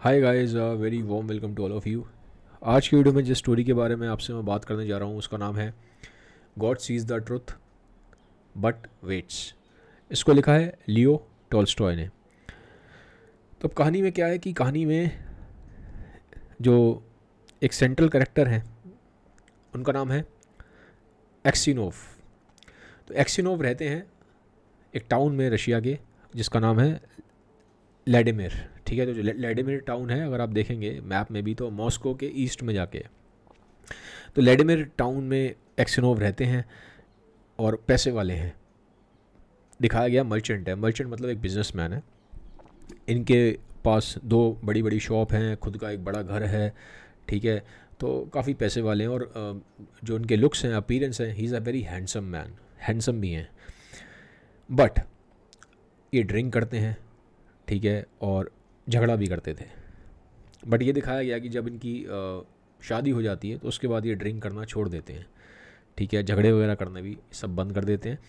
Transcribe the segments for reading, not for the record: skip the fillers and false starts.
Hi guys, very warm welcome to all of you. आज की video में जिस स्टोरी के बारे में आपसे मैं बात करने जा रहा हूँ उसका नाम है God sees the truth but weights. इसको लिखा है लियो टॉल्स्टॉय ने। तो अब कहानी में क्या है कि कहानी में जो एक सेंट्रल कैरेक्टर है उनका नाम है एक्सिनोव। तो एक्सिनोव रहते हैं एक टाउन में रशिया के जिसका नाम है व्लादिमीर। ठीक है, तो जो व्लादिमीर टाउन है अगर आप देखेंगे मैप में भी तो मॉस्को के ईस्ट में जाके है। तो व्लादिमीर टाउन में एक्सिनोव रहते हैं और पैसे वाले हैं। दिखाया गया मर्चेंट है। मर्चेंट मतलब एक बिजनेसमैन है। इनके पास दो बड़ी बड़ी शॉप हैं, खुद का एक बड़ा घर है। ठीक है, तो काफ़ी पैसे वाले हैं और जो उनके लुक्स हैं, अपीयरेंस है, he is a very handsome man. Handsome भी हैं बट ये ड्रिंक करते हैं। ठीक है, और झगड़ा भी करते थे। बट ये दिखाया गया कि जब इनकी शादी हो जाती है तो उसके बाद ये ड्रिंक करना छोड़ देते हैं। ठीक है, झगड़े वगैरह करना भी सब बंद कर देते हैं।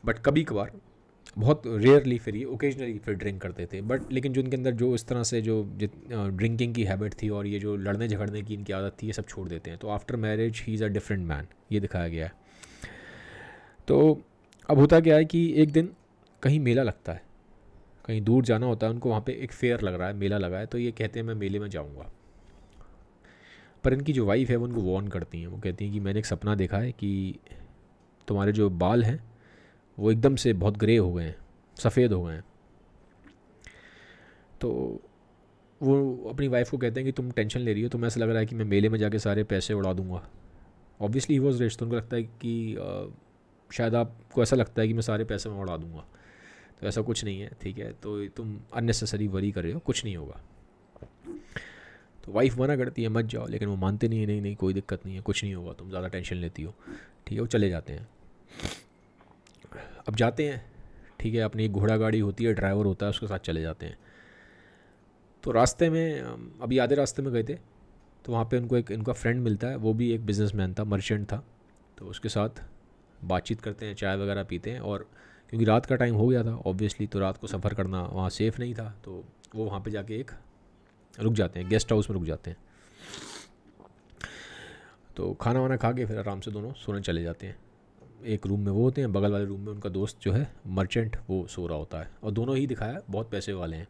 बट कभी कभार, बहुत रेयरली, फिर ये ओकेजनली फिर ड्रिंक करते थे। बट लेकिन जो इनके अंदर जो इस तरह से जो ड्रिंकिंग की हैबिट थी और ये जो लड़ने झगड़ने की इनकी आदत थी, ये सब छोड़ देते हैं। तो after marriage he is a different man, ये दिखाया गया है। तो अब होता क्या है कि एक दिन कहीं मेला लगता है, कहीं दूर जाना होता है उनको। वहाँ पे एक फेयर लग रहा है, मेला लगा है, तो ये कहते हैं मैं मेले में जाऊँगा। पर इनकी जो वाइफ है वो उनको वार्न करती हैं। वो कहती हैं कि मैंने एक सपना देखा है कि तुम्हारे जो बाल हैं वो एकदम से बहुत ग्रे हो गए हैं, सफ़ेद हो गए हैं। तो वो अपनी वाइफ को कहते हैं कि तुम टेंशन ले रही हो, तुम्हें ऐसा लग रहा है कि मैं मेले में जाके सारे पैसे उड़ा दूंगा। ऑब्वियसली ही वॉज रिच, तो उनको लगता है कि शायद आपको ऐसा लगता है कि मैं सारे पैसे मैं उड़ा दूंगा। तो ऐसा कुछ नहीं है। ठीक है, तो तुम अननेसेसरी वरी कर रहे हो, कुछ नहीं होगा। तो वाइफ मना करती है मत जाओ, लेकिन वो मानते नहीं है। नहीं नहीं, कोई दिक्कत नहीं है, कुछ नहीं होगा, तुम ज़्यादा टेंशन लेती हो। ठीक है, वो चले जाते हैं। अब जाते हैं, ठीक है, अपनी एक घोड़ा गाड़ी होती है, ड्राइवर होता है, उसके साथ चले जाते हैं। तो रास्ते में अभी आधे रास्ते में गए थे तो वहाँ पे उनको एक इनका फ्रेंड मिलता है। वो भी एक बिजनेसमैन था, मर्चेंट था। तो उसके साथ बातचीत करते हैं, चाय वगैरह पीते हैं। और क्योंकि रात का टाइम हो गया था ऑब्वियसली, तो रात को सफ़र करना वहाँ सेफ़ नहीं था, तो वो वहाँ पे जाके एक रुक जाते हैं, गेस्ट हाउस में रुक जाते हैं। तो खाना वाना खा के फिर आराम से दोनों सोने चले जाते हैं। एक रूम में वो होते हैं, बगल वाले रूम में उनका दोस्त जो है मर्चेंट वो सो रहा होता है। और दोनों ही दिखाया बहुत पैसे वाले हैं।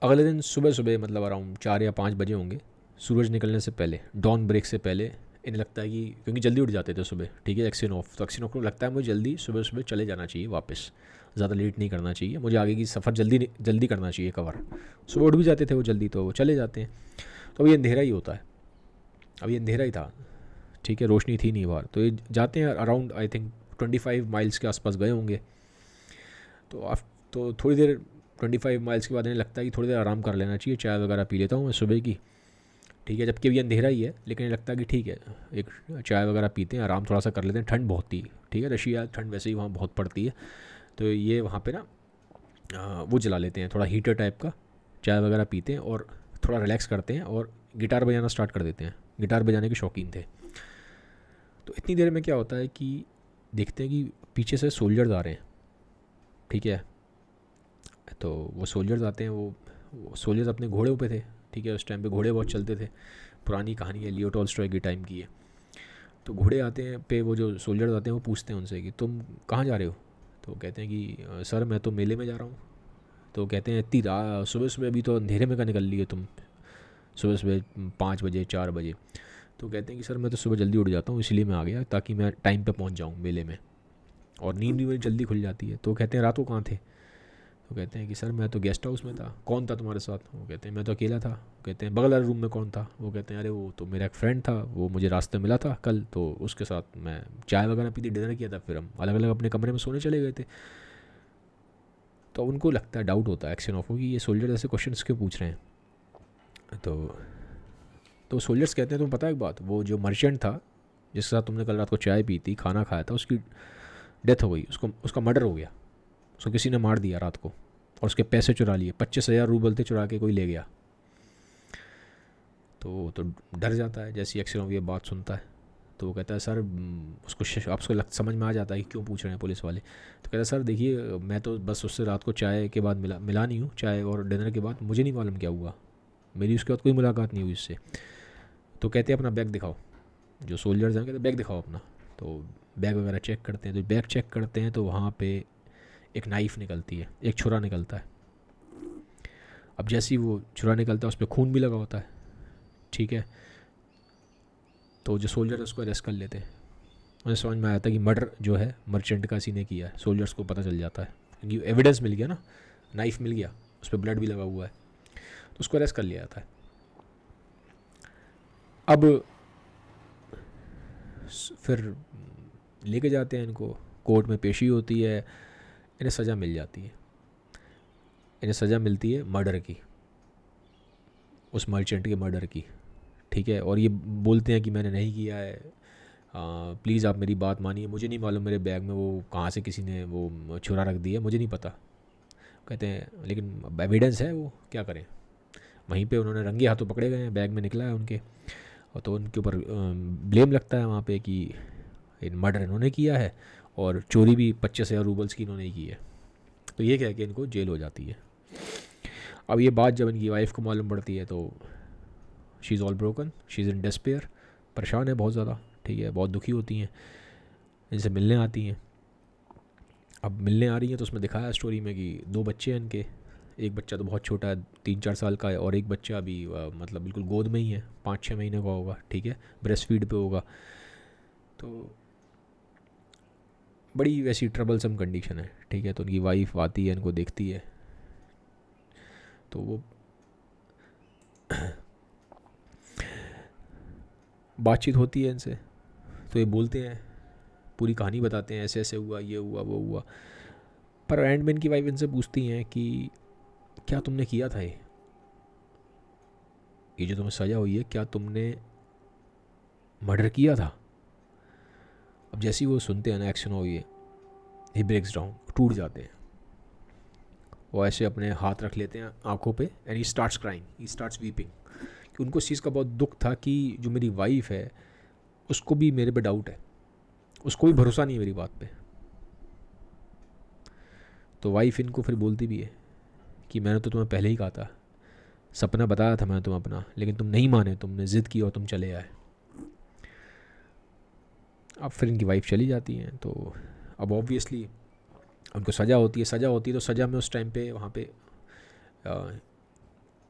अगले दिन सुबह सुबह, मतलब अराउंड 4 या 5 बजे होंगे, सूरज निकलने से पहले, डॉन ब्रेक से पहले, इन्हें लगता है कि क्योंकि जल्दी उठ जाते थे सुबह। ठीक है, एक्सिनोफ, तो एक्सिनोफ को लगता है मुझे जल्दी सुबह सुबह चले जाना चाहिए वापस, ज़्यादा लेट नहीं करना चाहिए, मुझे आगे की सफ़र जल्दी जल्दी करना चाहिए कवर। सुबह उठ भी जाते थे वो जल्दी, तो वो चले जाते हैं। तो अभी अंधेरा ही होता है, अभी अंधेरा ही था। ठीक है, रोशनी थी नहीं बाहर। तो ये जाते हैं अराउंड आई थिंक 25 माइल्स के आसपास गए होंगे। तो तो थोड़ी देर 25 माइल्स के बाद इन्हें लगता है कि थोड़ी देर आराम कर लेना चाहिए, चाय वगैरह पी लेता हूँ मैं सुबह की। ठीक है, जबकि अभी अंधेरा ही है, लेकिन इन्हें लगता है कि ठीक है एक चाय वगैरह पीते हैं, आराम थोड़ा सा कर लेते हैं। ठंड बहुत थी, ठीक है, रशिया ठंड वैसे ही वहाँ बहुत पड़ती है। तो ये वहाँ पे ना वो जला लेते हैं, थोड़ा हीटर टाइप का, चाय वगैरह पीते हैं और थोड़ा रिलैक्स करते हैं और गिटार बजाना स्टार्ट कर देते हैं। गिटार बजाने के शौकीन थे। तो इतनी देर में क्या होता है कि देखते हैं कि पीछे से सोल्जर्स आ रहे हैं। ठीक है, तो वो सोल्जर्स आते हैं। वो सोल्जर्स अपने घोड़ों पे थे। ठीक है, उस टाइम पे घोड़े बहुत चलते थे। पुरानी कहानी है, लियो टॉल्स्टॉय के टाइम की है। तो घोड़े आते हैं पे, वो जो सोल्जर्स आते हैं वो पूछते हैं उनसे कि तुम कहाँ जा रहे हो। तो कहते हैं कि सर मैं तो मेले में जा रहा हूँ। तो कहते हैं इतनी सुबह सुबह, अभी तो अंधेरे में का निकल लिए तुम, सुबह सुबह 5 बजे 4 बजे। तो कहते हैं कि सर मैं तो सुबह जल्दी उठ जाता हूँ, इसलिए मैं आ गया ताकि मैं टाइम पे पहुँच जाऊँ मेले में, और नींद भी मेरी जल्दी खुल जाती है। तो कहते हैं रात को कहाँ थे। तो कहते हैं कि सर मैं तो गेस्ट हाउस में था। कौन था तुम्हारे साथ। वो कहते हैं मैं तो अकेला था। कहते हैं बगल वाले रूम में कौन था। वो कहते हैं अरे वो तो मेरा एक फ्रेंड था, वो मुझे रास्ते मिला था कल, तो उसके साथ मैं चाय वगैरह पी थी, डिनर किया था, फिर हम अलग अलग अपने कमरे में सोने चले गए थे। तो उनको लगता है, डाउट होता है एक्शन ऑफ को कि ये सोल्जर ऐसे क्वेश्चन क्यों पूछ रहे हैं। तो सोल्जर्स कहते हैं तुम्हें पता है एक बात, वो जो मर्चेंट था जिसके साथ तुमने कल रात को चाय पी थी, खाना खाया था, उसकी डेथ हो गई, उसका मर्डर हो गया। उसको किसी ने मार दिया रात को, और उसके पैसे चुरा लिए, 25,000 रूबल थे, चुरा के कोई ले गया। तो डर जाता है जैसे एक्सिनोव ये बात सुनता है। तो वो कहता है सर आपको समझ में आ जाता है कि क्यों पूछ रहे हैं पुलिस वाले। तो कहता है सर देखिए मैं तो बस उससे रात को चाय के बाद मिला नहीं हूँ, चाय और डिनर के बाद मुझे नहीं मालूम क्या हुआ, मेरी उसके बाद कोई मुलाकात नहीं हुई उससे। तो कहते हैं अपना बैग दिखाओ, जो सोल्जर्स हैं कहते बैग दिखाओ अपना। तो बैग वगैरह चेक करते हैं, तो बैग चेक करते हैं तो वहाँ पे एक नाइफ़ निकलती है, एक छुरा निकलता है। अब जैसे ही वो छुरा निकलता है उस पर खून भी लगा होता है, ठीक है। तो जो सोल्जर उसको अरेस्ट कर लेते हैं। उन्हें समझ में आया था कि मर्डर जो है मर्चेंट कासी ने किया है, सोल्जर्स को पता चल जाता है क्योंकि एविडेंस मिल गया ना, नाइफ़ मिल गया, उस पर ब्लड भी लगा हुआ है, तो उसको अरेस्ट कर लिया जाता है। अब फिर लेके जाते हैं इनको, कोर्ट में पेशी होती है, इन्हें सज़ा मिल जाती है। इन्हें सज़ा मिलती है मर्डर की, उस मर्चेंट के मर्डर की, ठीक है। और ये बोलते हैं कि मैंने नहीं किया है, प्लीज़ आप मेरी बात मानिए, मुझे नहीं मालूम मेरे बैग में वो कहाँ से किसी ने वो छुरा रख दिया, मुझे नहीं पता। कहते हैं लेकिन एविडेंस है, वो क्या करें। वहीं पे उन्होंने रंगे हाथों पकड़े गए हैं, बैग में निकला है उनके, और तो उनके ऊपर ब्लेम लगता है वहाँ पे कि मर्डर इन्होंने किया है और चोरी भी 25,000 रूबल्स की इन्होंने ही की है। तो ये कह के इनको जेल हो जाती है। अब ये बात जब इनकी वाइफ को मालूम पड़ती है तो she is all broken, she is in despair, परेशान है बहुत ज़्यादा, ठीक है, बहुत दुखी होती हैं, इनसे मिलने आती हैं। अब मिलने आ रही हैं तो उसमें दिखाया स्टोरी में कि 2 बच्चे हैं इनके, एक बच्चा तो बहुत छोटा है 3-4 साल का है, और एक बच्चा अभी मतलब बिल्कुल गोद में ही है, 5-6 महीने का होगा, ठीक है, ब्रेस्ट फीड पे होगा। तो बड़ी वैसी ट्रबलसम कंडीशन है, ठीक है। तो उनकी वाइफ आती है, इनको देखती है, तो वो बातचीत होती है इनसे, तो ये बोलते हैं, पूरी कहानी बताते हैं, ऐसे ऐसे हुआ, ये हुआ, वो हुआ। पर एंड में इनकी वाइफ इनसे पूछती हैं कि क्या तुमने किया था ये जो तुम्हें सज़ा हुई है, क्या तुमने मर्डर किया था। अब जैसे ही वो सुनते हैं ना एक्शन हुई है, ही ब्रेक्स डाउन, टूट जाते हैं। वो ऐसे अपने हाथ रख लेते हैं आंखों पे, and he starts crying, he starts weeping, कि उनको इस चीज़ का बहुत दुख था कि जो मेरी वाइफ है उसको भी मेरे पे डाउट है, उसको भी भरोसा नहीं है मेरी बात पे। तो वाइफ इनको फिर बोलती भी है कि मैंने तो तुम्हें पहले ही कहा था, सपना बताया था मैंने तुम्हें अपना, लेकिन तुम नहीं माने, तुमने ज़िद की और तुम चले आए। अब फिर इनकी वाइफ चली जाती हैं, तो अब ऑब्वियसली उनको सज़ा होती है, तो सज़ा में उस टाइम पे वहाँ पे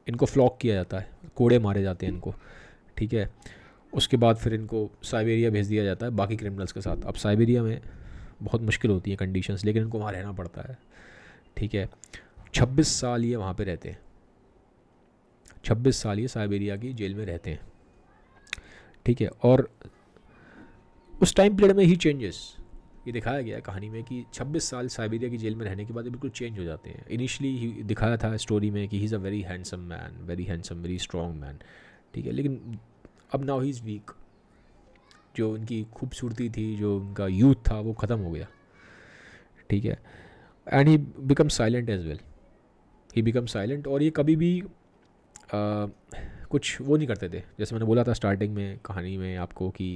इनको फ्लॉक किया जाता है, कोड़े मारे जाते हैं इनको, ठीक है। उसके बाद फिर इनको साइबेरिया भेज दिया जाता है बाकी क्रिमिनल्स के साथ। अब साइबेरिया में बहुत मुश्किल होती है कंडीशंस, लेकिन इनको वहाँ रहना पड़ता है, ठीक है। 26 साल ये वहाँ पे रहते हैं, 26 साल ये साइबेरिया की जेल में रहते हैं, ठीक है। और उस टाइम पीरियड में ही चेंजेस ये दिखाया गया है कहानी में कि 26 साल साइबेरिया की जेल में रहने के बाद ये बिल्कुल चेंज हो जाते हैं। इनिशियली दिखाया था स्टोरी में कि he is a very handsome man, very handsome, very strong man, ठीक है। लेकिन अब नाउ ही इज़ वीक, जो उनकी खूबसूरती थी, जो उनका यूथ था, वो ख़त्म हो गया, ठीक है। And he become silent as well, he become silent. और ये कभी भी कुछ वो नहीं करते थे, जैसे मैंने बोला था स्टार्टिंग में कहानी में आपको कि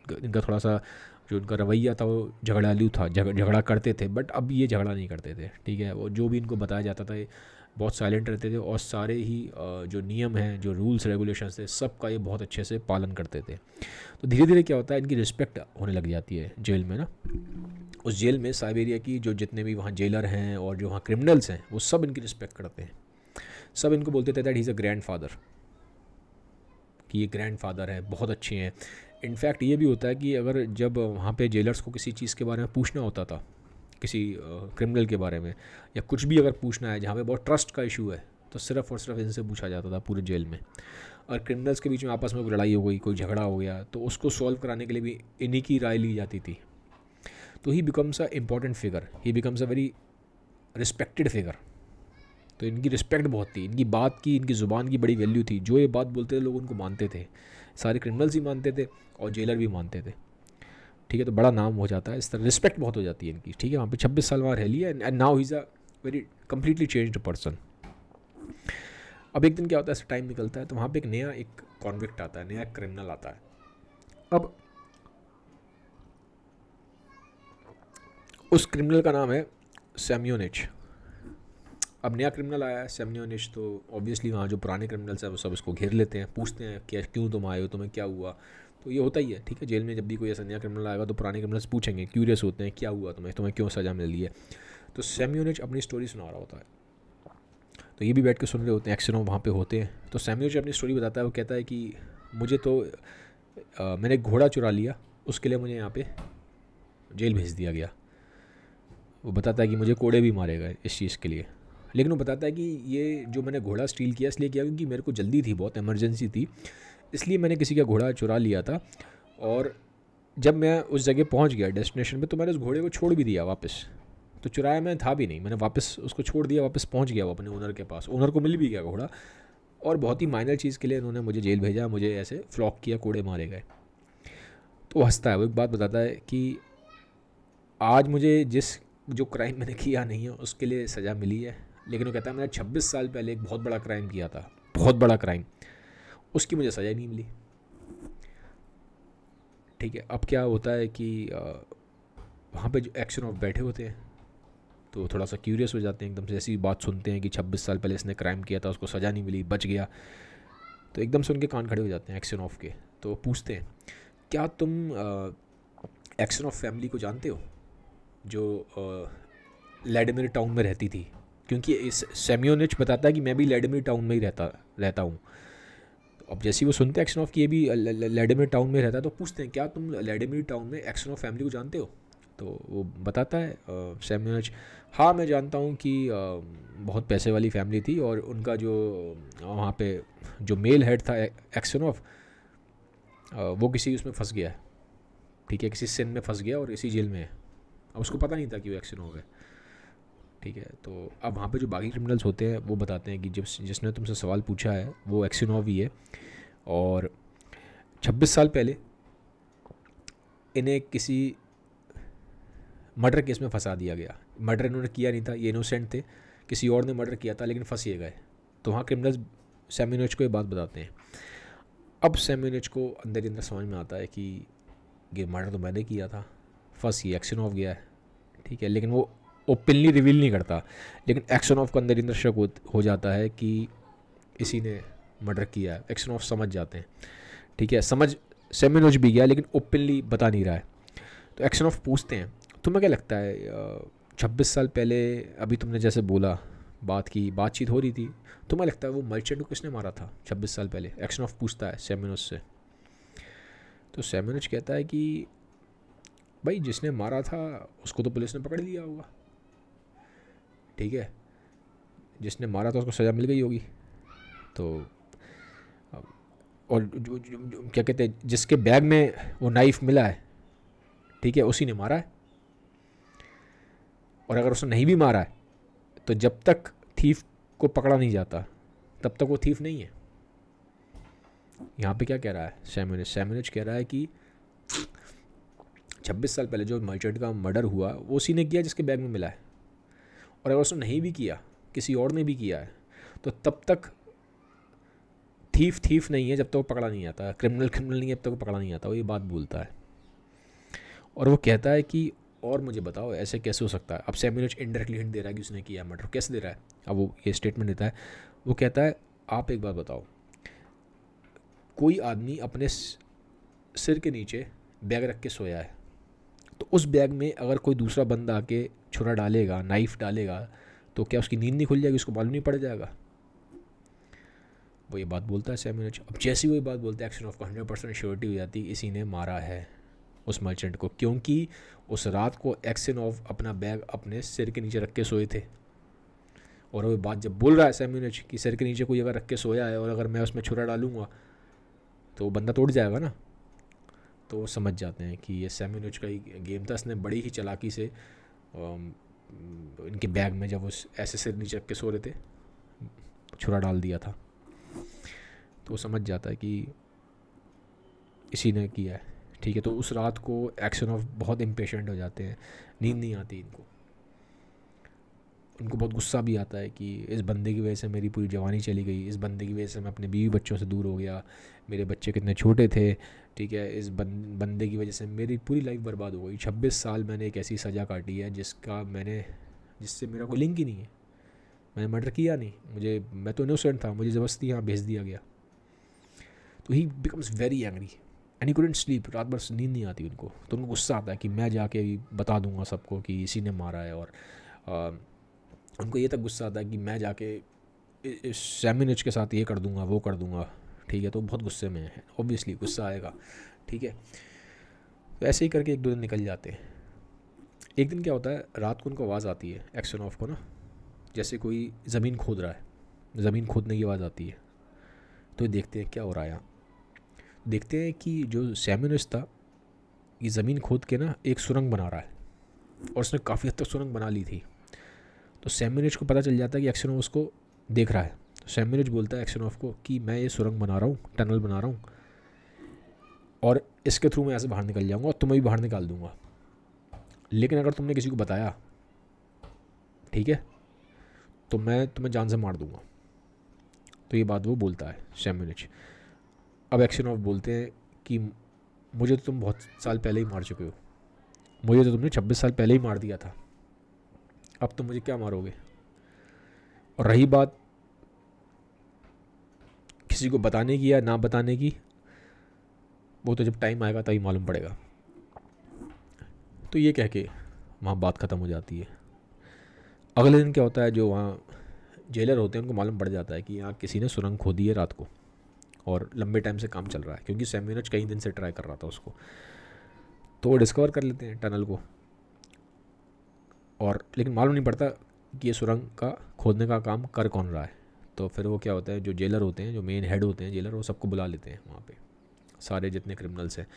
इनका थोड़ा सा जो उनका रवैया था वो झगड़ालू था, झगड़ा करते थे, बट अब ये झगड़ा नहीं करते थे, ठीक है। वो जो भी इनको बताया जाता था ये बहुत साइलेंट रहते थे, और सारे ही जो नियम हैं, जो रूल्स रेगुलेशंस थे, सब का ये बहुत अच्छे से पालन करते थे। तो धीरे धीरे क्या होता है, इनकी रिस्पेक्ट होने लग जाती है जेल में ना। उस जेल में साइबेरिया की जो जितने भी वहाँ जेलर हैं और जो वहाँ क्रिमिनल्स हैं, वो सब इनकी रिस्पेक्ट करते हैं। सब इनको बोलते थे that he is a grand father, कि ये ग्रैंड फादर है, बहुत अच्छे हैं। इनफैक्ट ये भी होता है कि अगर जब वहाँ पे जेलर्स को किसी चीज़ के बारे में पूछना होता था, किसी क्रिमिनल के बारे में या कुछ भी अगर पूछना है जहाँ पे बहुत ट्रस्ट का इशू है, तो सिर्फ़ और सिर्फ इनसे पूछा जाता था पूरे जेल में। और क्रिमिनल्स के बीच में आपस में कोई लड़ाई हो गई, कोई झगड़ा हो गया, तो उसको सॉल्व कराने के लिए भी इन्हीं की राय ली जाती थी। तो ही becomes a important figure, he becomes a very respected figure. तो इनकी रिस्पेक्ट बहुत थी, इनकी बात की, इनकी ज़ुबान की बड़ी वैल्यू थी। जो ये बात बोलते थे लोग उनको मानते थे, सारे क्रिमिनल्स ही मानते थे और जेलर भी मानते थे, ठीक है। तो बड़ा नाम हो जाता है इस तरह, रिस्पेक्ट बहुत हो जाती है इनकी, ठीक है। वहाँ पे 26 साल वहाँ रह लिया, and now he is a very completely changed person. अब एक दिन क्या होता है, ऐसा टाइम निकलता है, तो वहाँ पे एक नया एक कॉन्विक्ट आता है, नया क्रिमिनल आता है। अब उस क्रिमिनल का नाम है सेम्योनिच। अब नया क्रिमिनल आया है सेम्योनिच, तो ऑब्वियसली वहाँ जो पुराने क्रिमिनल्स हैं वो सब इसको घेर लेते हैं, पूछते हैं कि क्यों तुम आए हो, तुम्हें क्या हुआ। तो ये होता ही है, ठीक है, जेल में जब भी कोई ऐसा नया क्रिमिनल आएगा तो पुराने क्रिमिनल्स पूछेंगे, क्यूरियस होते हैं क्या हुआ तुम्हें, तुम्हें क्यों सज़ा मिल रही है। तो सेम्योनिच अपनी स्टोरी सुना रहा होता है, तो ये भी बैठ के सुन रहे होते हैं, एक्सनोव वहाँ पे होते हैं। तो सेम्योनिच अपनी स्टोरी बताता है, वो कहता है कि मुझे तो मैंने एक घोड़ा चुरा लिया, उसके लिए मुझे यहाँ पे जेल भेज दिया गया। वो बताता है कि मुझे कोड़े भी मारे गए इस चीज़ के लिए, लेकिन वो बताता है कि ये जो मैंने घोड़ा स्टील किया इसलिए किया क्योंकि मेरे को जल्दी थी, बहुत इमरजेंसी थी, इसलिए मैंने किसी का घोड़ा चुरा लिया था। और जब मैं उस जगह पहुंच गया डेस्टिनेशन पे, तो मैंने उस घोड़े को छोड़ भी दिया वापस। तो चुराया मैं था भी नहीं, मैंने वापस उसको छोड़ दिया, वापस पहुंच गया वो अपने ओनर के पास, ओनर को मिल भी गया घोड़ा। और बहुत ही माइनर चीज़ के लिए इन्होंने मुझे जेल भेजा, मुझे ऐसे फ्लॉक किया, कोड़े मारे गए। तो वो हंसता है, वो एक बात बताता है कि आज मुझे जो क्राइम मैंने किया नहीं है उसके लिए सज़ा मिली है, लेकिन वो कहता है मैंने 26 साल पहले एक बहुत बड़ा क्राइम किया था, बहुत बड़ा क्राइम, उसकी मुझे सज़ा नहीं मिली। ठीक है, अब क्या होता है कि वहाँ पे जो एक्शन ऑफ बैठे होते हैं तो थोड़ा सा क्यूरियस हो जाते हैं, एकदम से ऐसी बात सुनते हैं कि 26 साल पहले इसने क्राइम किया था, उसको सज़ा नहीं मिली, बच गया। तो एकदम से उनके कान खड़े हो जाते हैं एक्शन ऑफ के। तो पूछते हैं क्या तुम एक्शन ऑफ फैमिली को जानते हो, जो लैडमिर टाउन में रहती थी। क्योंकि इस सेम्योनिच बताता है कि मैं भी लैडमिर टाउन में ही रहता हूँ। अब जैसे ही वो सुनते हैं एक्शन ऑफ की ये भी लैडमिर टाउन में रहता है, तो पूछते हैं क्या तुम लैडमिर टाउन में एक्शन ऑफ फैमिली को जानते हो। तो वो बताता है सेम्योनिच, हाँ मैं जानता हूँ कि बहुत पैसे वाली फैमिली थी और उनका जो वहाँ पे जो मेल हेड था एक्शन ऑफ, वो किसी उसमें फंस गया है, ठीक है, किसी सिन में फंस गया और इसी जेल में है। अब उसको पता नहीं था कि वो एक्शन हो गया, ठीक है। तो अब वहाँ पे जो बाकी क्रिमिनल्स होते हैं वो बताते हैं कि जिसने तुमसे सवाल पूछा है वो एक्सिनोव ही है, और 26 साल पहले इन्हें किसी मर्डर केस में फंसा दिया गया। मर्डर इन्होंने किया नहीं था, ये इनोसेंट थे, किसी और ने मर्डर किया था लेकिन फंस ये गए। तो वहाँ क्रिमिनल्स सेम्योनिच को ये बात बताते हैं। अब सेम्योनिच को अंदर ही अंदर समझ में आता है कि ये मर्डर तो मैंने किया था, फंस ये एक्सिनोव गया है, ठीक है, लेकिन वो ओपनली रिवील नहीं करता। लेकिन एक्सिनोव को अंदर ही अंदर शक हो जाता है कि इसी ने मर्डर किया है। एक्सिनोव समझ जाते हैं, ठीक है, समझ सेम्योनिच भी गया लेकिन ओपनली बता नहीं रहा है। तो एक्सिनोव पूछते हैं तुम्हें क्या लगता है 26 साल पहले, अभी तुमने जैसे बोला बातचीत हो रही थी, तुम्हें लगता है वो मर्चेंट को किसने मारा था 26 साल पहले। एक्सिनोव पूछता है सेम्योनिच से। तो सेम्योनिच कहता है कि भाई जिसने मारा था उसको तो पुलिस ने पकड़ लिया होगा, ठीक है, जिसने मारा था उसको सज़ा मिल गई होगी। तो और क्या कहते हैं, जिसके बैग में वो नाइफ़ मिला है, ठीक है, उसी ने मारा है। और अगर उसने नहीं भी मारा है तो जब तक थीफ को पकड़ा नहीं जाता तब तक वो थीफ नहीं है। यहाँ पे क्या कह रहा है सेम्योनिच कह रहा है कि 26 साल पहले जो मर्चेंट का मर्डर हुआ वो उसी ने किया जिसके बैग में मिला है। और अगर उसने नहीं भी किया, किसी और ने भी किया है, तो तब तक थीफ नहीं है जब तक वो पकड़ा नहीं आता, क्रिमिनल नहीं है जब तक वो पकड़ा नहीं आता। वो ये बात बोलता है और वो कहता है कि और मुझे बताओ ऐसे कैसे हो सकता है। अब सेम्योनिच इनडायरेक्टली हिंट दे रहा है कि उसने किया मर्डर, कैसे दे रहा है। अब वो ये स्टेटमेंट देता है, वो कहता है आप एक बात बताओ, कोई आदमी अपने सिर के नीचे बैग रख के सोया है, तो उस बैग में अगर कोई दूसरा बंदा आके छुरा डालेगा, नाइफ़ डालेगा, तो क्या उसकी नींद नहीं खुल जाएगी, उसको मालूम नहीं पड़ जाएगा। वो ये बात बोलता है सेम्योनिच। अब जैसे ही वो ये बात बोलता है एक्सिनोव को 100% श्योरिटी हो जाती है इसी ने मारा है उस मर्चेंट को, क्योंकि उस रात को एक्सिनोव अपना बैग अपने सिर के नीचे रख के सोए थे। और वो बात जब बोल रहा है सेम्योनिच कि सिर के नीचे कोई अगर रख के सोया है और अगर मैं उसमें छुरा डालूंगा तो वो बंदा तोड़ जाएगा ना। तो वो समझ जाते हैं कि ये सेम्योनिच का ही गेम था, इसने बड़ी ही चालाकी से इनके बैग में जब वो ऐसे सिर नीचे रख के सो रहे थे छुरा डाल दिया था। तो वो समझ जाता है कि इसी ने किया है, ठीक है। तो उस रात को एक्सिनोव बहुत इम्पेशेंट हो जाते हैं, नींद नहीं आती इनको। उनको बहुत गुस्सा भी आता है कि इस बंदे की वजह से मेरी पूरी जवानी चली गई, इस बंदे की वजह से मैं अपने बीवी बच्चों से दूर हो गया, मेरे बच्चे कितने छोटे थे, ठीक है, इस बंदे की वजह से मेरी पूरी लाइफ बर्बाद हो गई। 26 साल मैंने एक ऐसी सज़ा काटी है जिससे मेरा कोई लिंक ही नहीं है, मैंने मर्डर किया नहीं, मैं तो इनोसेंट था, मुझे ज़बरदस्ती यहाँ भेज दिया गया। तो ही becomes very angry and he couldn't sleep, रात भर नींद नहीं आती उनको। तो उनको गुस्सा आता है कि मैं जाके बता दूंगा सबको कि इसी ने मारा है, और उनको ये तक गुस्सा आता है कि मैं जाके इस सैमिनिच के साथ ये कर दूंगा, वो कर दूंगा, ठीक है। तो बहुत गुस्से में है, ऑब्वियसली गुस्सा आएगा, ठीक है। तो ऐसे ही करके 1-2 दिन निकल जाते हैं। एक दिन क्या होता है, रात को उनको आवाज़ आती है एक्सनॉफ को ना, जैसे कोई ज़मीन खोद रहा है, ज़मीन खोदने की आवाज़ आती है। तो देखते हैं क्या हो रहा है यहाँ। देखते हैं कि जो सैमिनिच था ये ज़मीन खोद के ना एक सुरंग बना रहा है, और उसने काफ़ी हद तक सुरंग बना ली थी। तो सैमिनिच को पता चल जाता है कि एक्सनॉफ उसको देख रहा है। तो सैमिनिच बोलता है एक्सनॉफ को कि मैं ये सुरंग बना रहा हूँ, टनल बना रहा हूँ, और इसके थ्रू मैं ऐसे बाहर निकल जाऊँगा और तुम्हें भी बाहर निकाल दूँगा, लेकिन अगर तुमने किसी को बताया, ठीक है, तो मैं तुम्हें जान से मार दूँगा। तो ये बात वो बोलता है सैमिनिच। अब एक्सनॉफ बोलते हैं कि मुझे तो तुम बहुत साल पहले ही मार चुके हो, मुझे तो तुमने 26 साल पहले ही मार दिया था, अब तुम मुझे क्या मारोगे। और रही बात किसी को बताने की या ना बताने की, वो तो जब टाइम आएगा तभी मालूम पड़ेगा। तो ये कह के वहाँ बात ख़त्म हो जाती है। अगले दिन क्या होता है, जो वहाँ जेलर होते हैं उनको मालूम पड़ जाता है कि यहाँ किसी ने सुरंग खोदी है रात को, और लंबे टाइम से काम चल रहा है, क्योंकि सैमिनिच कई दिन से ट्राई कर रहा था उसको। तो वो डिस्कवर कर लेते हैं टनल को, और लेकिन मालूम नहीं पड़ता कि ये सुरंग का खोदने का काम कर कौन रहा है। तो फिर वो क्या होता है, जो जेलर होते हैं, जो मेन हेड होते हैं जेलर, वो सबको बुला लेते हैं वहाँ पे, सारे जितने क्रिमिनल्स हैं,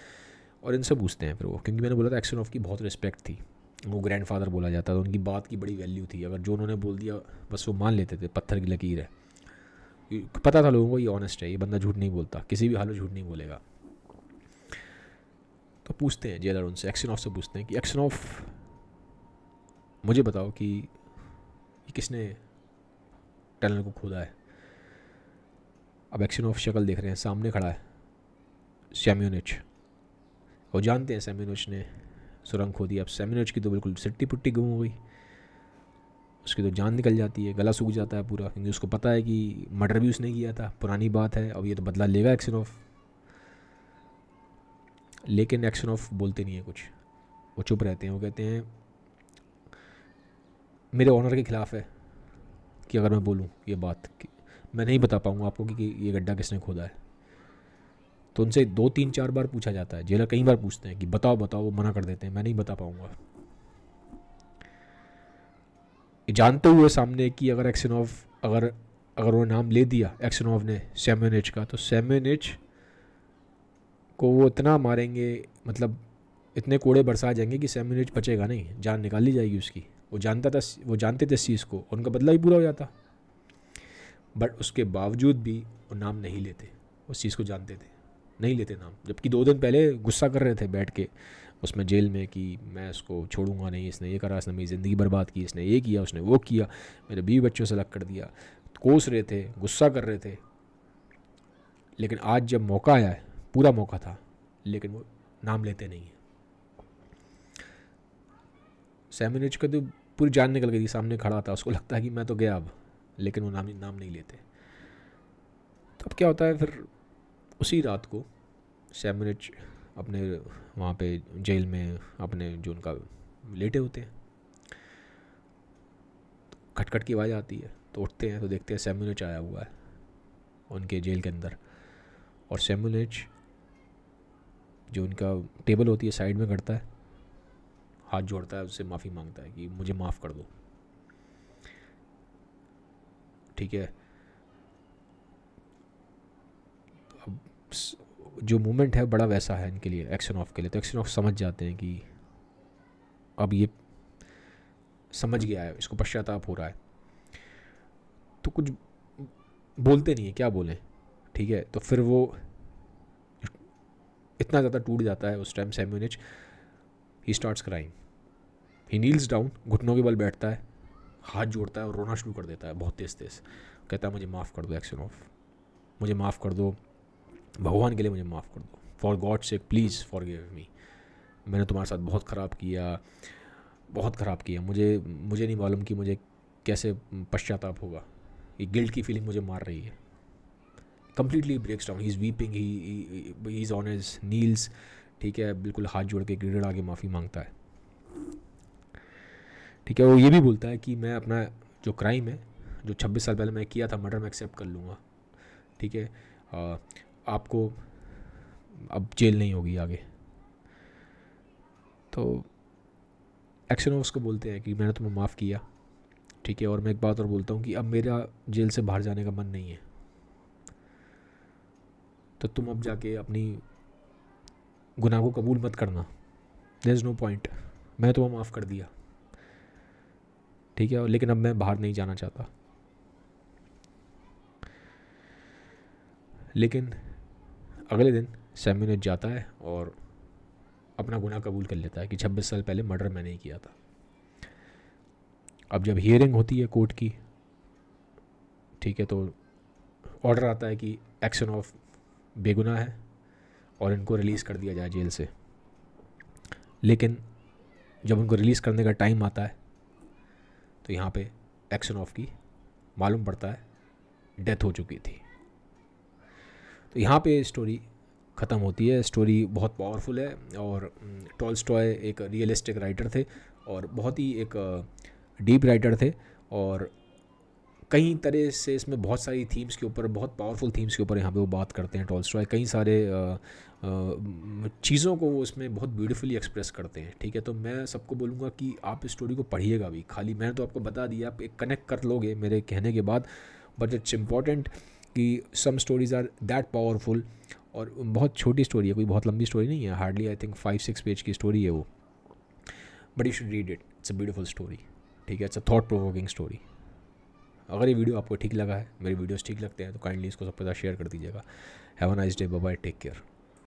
और इनसे पूछते हैं फिर वो, क्योंकि मैंने बोला था एक्सनॉफ की बहुत रिस्पेक्ट थी, वो ग्रैंडफादर बोला जाता था, उनकी बात की बड़ी वैल्यू थी, अगर जो उन्होंने बोल दिया बस वो मान लेते थे, पत्थर की लकीर है। पता था लोगों को ये ऑनेस्ट है, ये बंदा झूठ नहीं बोलता, किसी भी हाल में झूठ नहीं बोलेगा। तो पूछते हैं जेलर उनसे, एक्सनॉफ से पूछते हैं कि एक्सनॉफ मुझे बताओ कि ये किसने टनल को खोदा है। अब एक्सनॉफ शक्ल देख रहे हैं, सामने खड़ा है सैमिनिच, वो जानते हैं सैमिनिच ने सुरंग खो दिया। अब सैमिनिच की तो बिल्कुल सिट्टी पुट्टी गुम हो गई, उसकी तो जान निकल जाती है, गला सूख जाता है पूरा, क्योंकि उसको पता है कि मर्डर भी उसने किया था, पुरानी बात है, अब ये तो बदला लेगा एक्सनॉफ। लेकिन एक्सनॉफ बोलते नहीं है कुछ, वो चुप रहते हैं। वो कहते हैं मेरे ऑनर के ख़िलाफ़ है कि अगर मैं बोलूँ ये बात कि मैं नहीं बता पाऊँगा आपको कि ये गड्ढा किसने खोदा है। तो उनसे 2-3-4 बार पूछा जाता है, जेलर कई बार पूछते हैं कि बताओ बताओ, वो मना कर देते हैं, मैं नहीं बता पाऊँगा। जानते हुए सामने कि अगर एक्सनॉफ अगर वो नाम ले दिया एक्सनॉफ ने सैमिनिच का, तो सैमिनिच को वो इतना मारेंगे, मतलब इतने कोड़े बरसा जाएंगे कि सैमिनिच बचेगा नहीं, जान निकाल ली जाएगी उसकी। वो जानते थे इस चीज़ को, उनका बदला ही पूरा हो जाता। बट उसके बावजूद भी वो नाम नहीं लेते, उस चीज़ को जानते थे, नहीं लेते नाम, जबकि 2 दिन पहले गुस्सा कर रहे थे बैठ के उसमें जेल में कि मैं इसको छोड़ूंगा नहीं, इसने ये करा, इसने मेरी ज़िंदगी बर्बाद की, इसने ये किया, उसने वो किया, मेरे बीवी बच्चों से अलग कर दिया, कोस रहे थे, गुस्सा कर रहे थे। लेकिन आज जब मौका आया है, पूरा मौका था, लेकिन वो नाम लेते नहीं हैं। सैमिनिच का तो पूरी जान निकल गई थी, सामने खड़ा था, उसको लगता है कि मैं तो गया अब, लेकिन वो नाम नहीं लेते। तो अब क्या होता है, फिर उसी रात को सैमिनिच अपने वहाँ पे जेल में अपने जो उनका लेटे होते हैं, खटखट की आवाज़ आती है, तो उठते हैं तो देखते हैं सैमिनिच आया हुआ है उनके जेल के अंदर। और सैमिनिच जो उनका टेबल होती है साइड में करता है, हाथ जोड़ता है, उससे माफ़ी मांगता है कि मुझे माफ़ कर दो, ठीक है। अब जो मोमेंट है बड़ा वैसा है इनके लिए, एक्सनॉफ के लिए। तो एक्सनॉफ समझ जाते हैं कि अब ये समझ गया है, इसको पश्चाताप हो रहा है, तो कुछ बोलते नहीं है, क्या बोलें, ठीक है। तो फिर वो इतना ज़्यादा टूट जाता है उस टाइम सैमिनिच, he starts crying, he kneels down, घुटनों के बल बैठता है, हाथ जोड़ता है और रोना शुरू कर देता है बहुत तेज़ तेज़। कहता है मुझे माफ़ कर दो एक्सनोफ, मुझे माफ़ कर दो, भगवान के लिए मुझे माफ़ कर दो, for God sake please forgive me, मैंने तुम्हारे साथ बहुत ख़राब किया, बहुत ख़राब किया, मुझे नहीं मालूम कि मुझे कैसे पश्चाताप होगा, ये गिल्ट की फीलिंग मुझे मार रही है। Completely breaks down, he is weeping, he is on his knees, ठीक है, बिल्कुल हाथ जोड़ के गिड़गिड़ा आगे माफ़ी मांगता है। ठीक है, वो ये भी बोलता है कि मैं अपना जो क्राइम है जो 26 साल पहले मैं किया था, मर्डर, मैं एक्सेप्ट कर लूँगा। ठीक है, आपको अब जेल नहीं होगी आगे। तो एक्सनोव्स को बोलते हैं कि मैंने तुम्हें माफ़ किया, ठीक है, और मैं एक बात और बोलता हूँ कि अब मेरा जेल से बाहर जाने का मन नहीं है, तो तुम अब जाके अपनी गुनाह को कबूल मत करना, देयर इज़ नो पॉइंट, मैं तुम्हें माफ़ कर दिया, ठीक है, लेकिन अब मैं बाहर नहीं जाना चाहता। लेकिन अगले दिन सैम्यूल जाता है और अपना गुनाह कबूल कर लेता है कि 26 साल पहले मर्डर मैंने ही किया था। अब जब हियरिंग होती है कोर्ट की, ठीक है, तो ऑर्डर आता है कि एक्सनोफ बेगुनाह है और इनको रिलीज़ कर दिया जाए जेल से। लेकिन जब उनको रिलीज़ करने का टाइम आता है तो यहाँ पे एक्सनोफ की मालूम पड़ता है डेथ हो चुकी थी। तो यहाँ पे स्टोरी ख़त्म होती है। स्टोरी बहुत पावरफुल है और टॉल्स्टॉय एक रियलिस्टिक राइटर थे और बहुत ही एक डीप राइटर थे और कई तरह से इसमें बहुत सारी थीम्स के ऊपर, बहुत पावरफुल थीम्स के ऊपर यहाँ पे वो बात करते हैं टॉल्स्टॉय। कई सारे चीज़ों को वो इसमें बहुत ब्यूटीफुली एक्सप्रेस करते हैं। ठीक है, तो मैं सबको बोलूँगा कि आप इस स्टोरी को पढ़िएगा भी। खाली मैंने तो आपको बता दिया, आप एक कनेक्ट कर लोगे मेरे कहने के बाद, बट इट्स इम्पॉर्टेंट कि सम स्टोरीज़ आर दैट पावरफुल। और बहुत छोटी स्टोरी है, कोई बहुत लंबी स्टोरी नहीं है, हार्डली आई थिंक 5-6 पेज की स्टोरी है वो, but you should read it, it's a beautiful story. ठीक है, it's a thought provoking story. अगर ये वीडियो आपको ठीक लगा है, मेरे वीडियोस ठीक लगते हैं, तो काइंडली इसको सबके साथ शेयर कर दीजिएगा। Have a nice day, bye bye, take care.